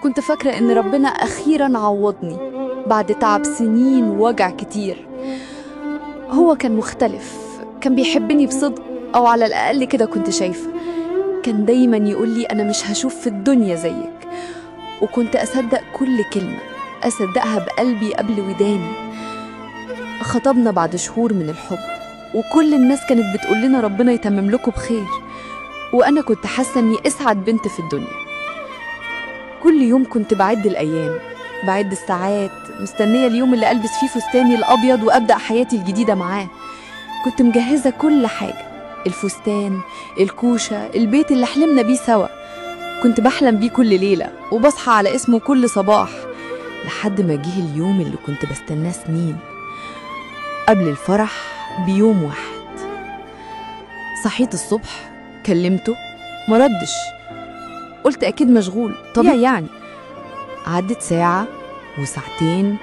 كنت فاكرة إن ربنا أخيراً عوضني بعد تعب سنين ووجع كتير. هو كان مختلف، كان بيحبني بصدق، أو على الأقل كده كنت شايفة. كان دايماً يقولي أنا مش هشوف في الدنيا زيك، وكنت أصدق كل كلمة، أصدقها بقلبي قبل وداني. خطبنا بعد شهور من الحب، وكل الناس كانت بتقول لنا ربنا يتمم لكم بخير، وأنا كنت حاسة إني أسعد بنت في الدنيا. كل يوم كنت بعد الأيام، بعد الساعات، مستنية اليوم اللي ألبس فيه فستاني الأبيض وأبدأ حياتي الجديدة معاه. كنت مجهزة كل حاجة، الفستان، الكوشة، البيت اللي حلمنا بيه سوا. كنت بحلم بيه كل ليلة وبصحى على اسمه كل صباح، لحد ما جه اليوم اللي كنت بستناه سنين. قبل الفرح بيوم واحد صحيت الصبح، كلمته ما ردش. قلت أكيد مشغول، طبيعي يعني. عدت ساعة وساعتين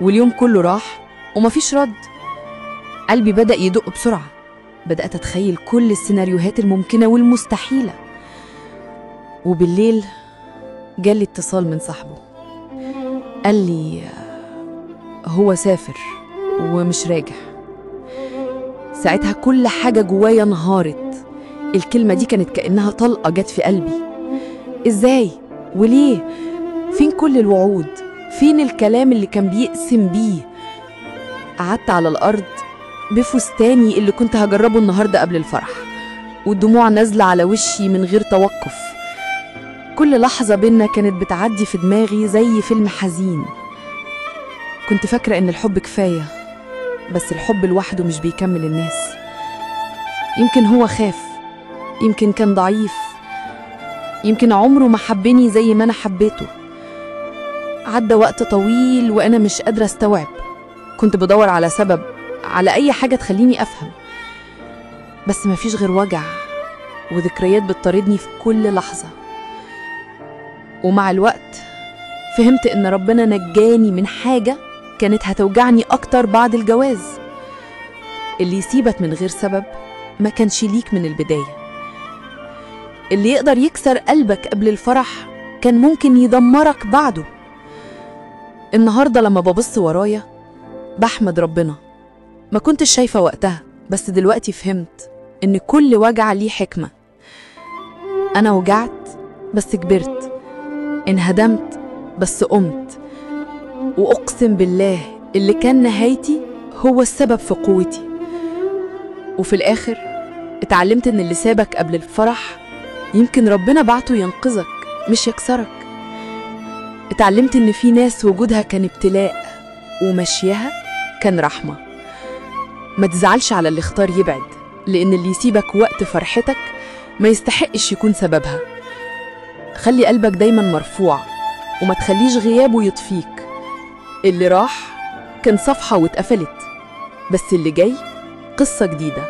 واليوم كله راح ومفيش رد. قلبي بدأ يدق بسرعة، بدأت أتخيل كل السيناريوهات الممكنة والمستحيلة. وبالليل جالي اتصال من صاحبه، قال لي هو سافر ومش راجع. ساعتها كل حاجة جوايا انهارت. الكلمة دي كانت كأنها طلقة جت في قلبي. إزاي؟ وليه؟ فين كل الوعود؟ فين الكلام اللي كان بيقسم بيه؟ قعدت على الأرض بفستاني اللي كنت هجربه النهاردة قبل الفرح، والدموع نازلة على وشي من غير توقف. كل لحظة بينا كانت بتعدي في دماغي زي فيلم حزين. كنت فاكرة إن الحب كفاية، بس الحب لوحده مش بيكمل الناس. يمكن هو خاف، يمكن كان ضعيف، يمكن عمره ما حبني زي ما أنا حبيته. عدى وقت طويل وأنا مش قادرة استوعب. كنت بدور على سبب، على أي حاجة تخليني أفهم، بس مفيش غير وجع وذكريات بتطاردني في كل لحظة. ومع الوقت فهمت إن ربنا نجاني من حاجة كانت هتوجعني أكتر بعد الجواز. اللي يسيبك من غير سبب ما كانش ليك من البداية. اللي يقدر يكسر قلبك قبل الفرح كان ممكن يدمرك بعده. النهاردة لما ببص ورايا بحمد ربنا. ما كنتش شايفة وقتها، بس دلوقتي فهمت إن كل وجع ليه حكمة. أنا وجعت بس كبرت، انهدمت بس قمت، وأقسم بالله اللي كان نهايتي هو السبب في قوتي. وفي الآخر اتعلمت إن اللي سابك قبل الفرح يمكن ربنا بعته ينقذك مش يكسرك. اتعلمت إن في ناس وجودها كان ابتلاء ومشيها كان رحمة. ما تزعلش على اللي اختار يبعد، لأن اللي يسيبك وقت فرحتك ما يستحقش يكون سببها. خلي قلبك دايما مرفوع، وما تخليش غيابه يطفيك. اللي راح كان صفحة واتقفلت، بس اللي جاي قصة جديدة.